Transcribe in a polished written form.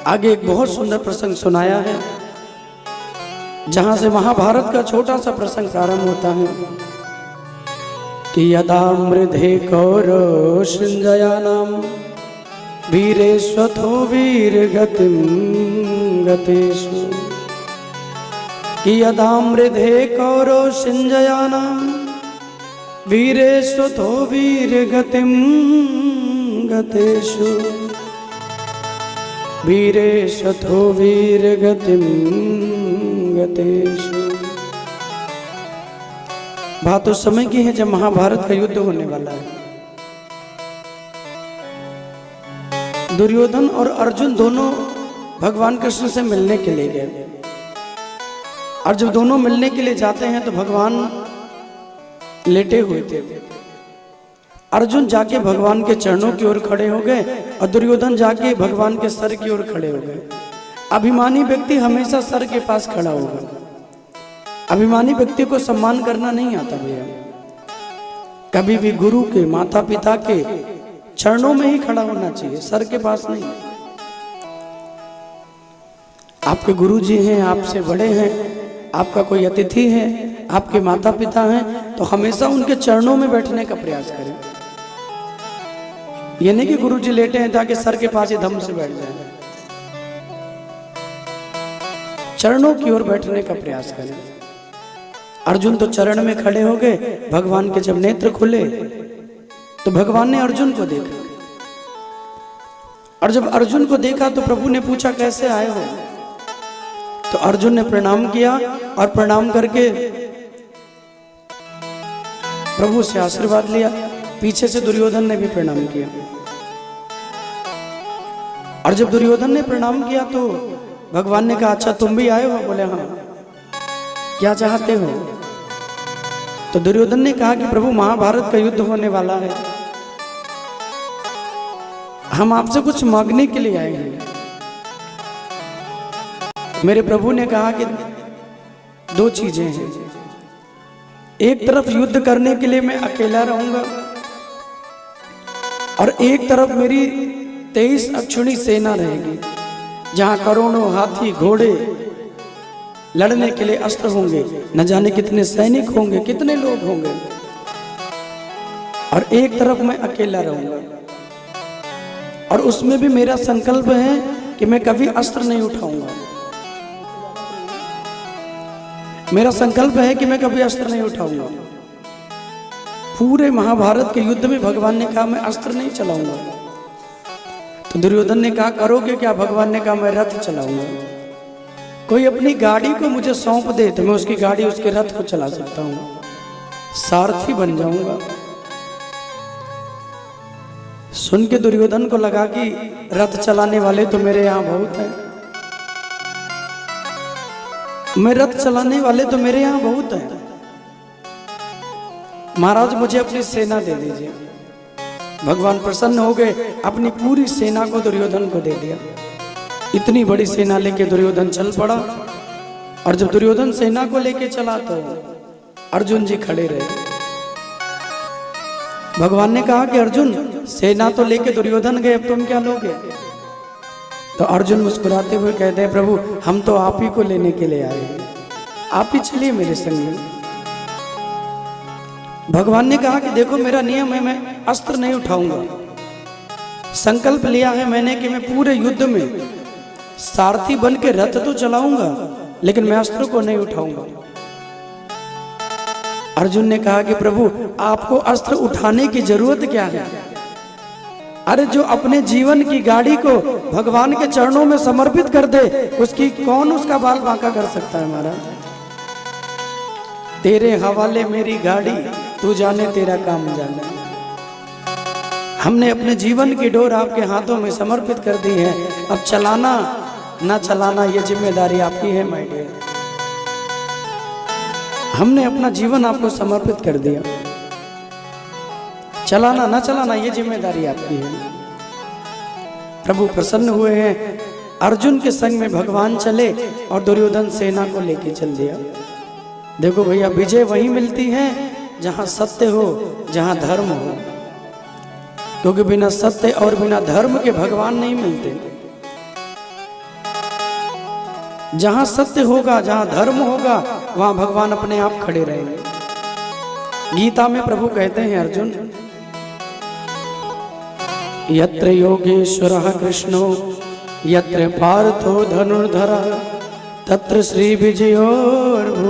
आगे एक बहुत सुंदर प्रसंग सुनाया है, जहां से महाभारत का छोटा सा प्रसंग प्रारंभ होता है कि यदा मृधे कौरवशृंजयानां वीरेश्वथो वीरगतिं गतेषु। कि यदा मृधे कौरवशृंजयानां वीरेश्वथो वीरगतिं गतेषु। वीरेश्वथो वीरगतिं गतेषु। बात उस समय की है जब महाभारत का युद्ध होने वाला है। दुर्योधन और अर्जुन दोनों भगवान कृष्ण से मिलने के लिए गए, और जब दोनों मिलने के लिए जाते हैं तो भगवान लेटे हुए थे। अर्जुन जाके भगवान के चरणों की ओर खड़े हो गए और दुर्योधन जाके भगवान के सर की ओर खड़े हो गए। अभिमानी व्यक्ति हमेशा सर के पास खड़ा होगा। अभिमानी व्यक्ति को सम्मान करना नहीं आता भैया। कभी भी गुरु के, माता पिता के चरणों में ही खड़ा होना चाहिए, सर के पास नहीं। आपके गुरु जी हैं, आपसे बड़े हैं, आपका कोई अतिथि है, आपके माता पिता हैं, तो हमेशा उनके चरणों में बैठने का प्रयास करें। ये नहीं कि गुरु जी लेटे हैं ताकि सर के पास ही धम से बैठ जाए। चरणों की ओर बैठने का प्रयास करें। अर्जुन तो चरण में खड़े हो गए। भगवान के जब नेत्र खुले तो भगवान ने अर्जुन को देखा, और जब अर्जुन को देखा तो प्रभु ने पूछा कैसे आए हो। तो अर्जुन ने प्रणाम किया और प्रणाम करके प्रभु से आशीर्वाद लिया। पीछे से दुर्योधन ने भी प्रणाम किया, और जब दुर्योधन ने प्रणाम किया तो भगवान ने कहा अच्छा तुम भी आए हो। बोले हाँ, क्या चाहते हो। तो दुर्योधन ने कहा कि प्रभु महाभारत का युद्ध होने वाला है, हम आपसे कुछ मांगने के लिए आए हैं। मेरे प्रभु ने कहा कि दो चीजें हैं। एक तरफ युद्ध करने के लिए मैं अकेला रहूंगा, और एक तरफ मेरी 23 अक्षुणी सेना रहेगी, जहां करोड़ों हाथी घोड़े लड़ने के लिए अस्त्र होंगे। न जाने कितने सैनिक होंगे, कितने लोग होंगे, और एक तरफ मैं अकेला रहूंगा। और उसमें भी मेरा संकल्प है कि मैं कभी अस्त्र नहीं उठाऊंगा। मेरा संकल्प है कि मैं कभी अस्त्र नहीं उठाऊंगा। पूरे महाभारत के युद्ध में भगवान ने कहा मैं अस्त्र नहीं चलाऊंगा। तो दुर्योधन ने कहा करोगे क्या। भगवान ने कहा मैं रथ चलाऊंगा। कोई अपनी गाड़ी को मुझे सौंप दे तो मैं उसकी गाड़ी, उसके रथ को चला सकता हूं, सारथी बन जाऊंगा। सुन के दुर्योधन को लगा कि रथ चलाने वाले तो मेरे यहां बहुत हैं। मैं रथ चलाने वाले तो मेरे यहां बहुत हैं। महाराज मुझे अपनी सेना दे दीजिए। भगवान प्रसन्न हो गए, अपनी पूरी सेना को दुर्योधन को दे दिया। इतनी बड़ी सेना लेके दुर्योधन चल पड़ा, और जब दुर्योधन सेना को लेके चला तो अर्जुन जी खड़े रहे। भगवान ने कहा कि अर्जुन सेना तो लेके दुर्योधन गए, अब तुम क्या लोगे। तो अर्जुन मुस्कुराते हुए कहते हैं प्रभु हम तो आप ही को लेने के लिए आए हैं, आप ही चलिए मेरे संग में। भगवान ने कहा कि देखो मेरा नियम है, मैं अस्त्र नहीं उठाऊंगा। संकल्प लिया है मैंने कि मैं पूरे युद्ध में सारथी बन के रथ तो चलाऊंगा, लेकिन मैं अस्त्र को नहीं उठाऊंगा। अर्जुन ने कहा कि प्रभु आपको अस्त्र उठाने की जरूरत क्या है। अरे जो अपने जीवन की गाड़ी को भगवान के चरणों में समर्पित कर दे, उसकी कौन उसका बाल बांका कर सकता है। महाराज तेरे हवाले मेरी गाड़ी, तू जाने तेरा काम जाने। हमने अपने जीवन की डोर आपके हाथों में समर्पित कर दी है। अब चलाना ना चलाना ये जिम्मेदारी आपकी है माय डियर। हमने अपना जीवन आपको समर्पित कर दिया। चलाना ना चलाना ये जिम्मेदारी आपकी है। प्रभु प्रसन्न हुए हैं। अर्जुन के संग में भगवान चले और दुर्योधन सेना को लेके चल दिया। देखो भैया विजय वही मिलती है जहां सत्य हो, जहां धर्म हो, क्योंकि बिना सत्य और बिना धर्म के भगवान नहीं मिलते। जहां सत्य होगा, जहां धर्म होगा, वहां भगवान अपने आप खड़े रहेंगे। गीता में प्रभु कहते हैं अर्जुन, यत्र योगेश्वरः कृष्णो यत्र पार्थो धनुर्धरः तत्र श्री विजयोर्भूतिर्ध्रुवा।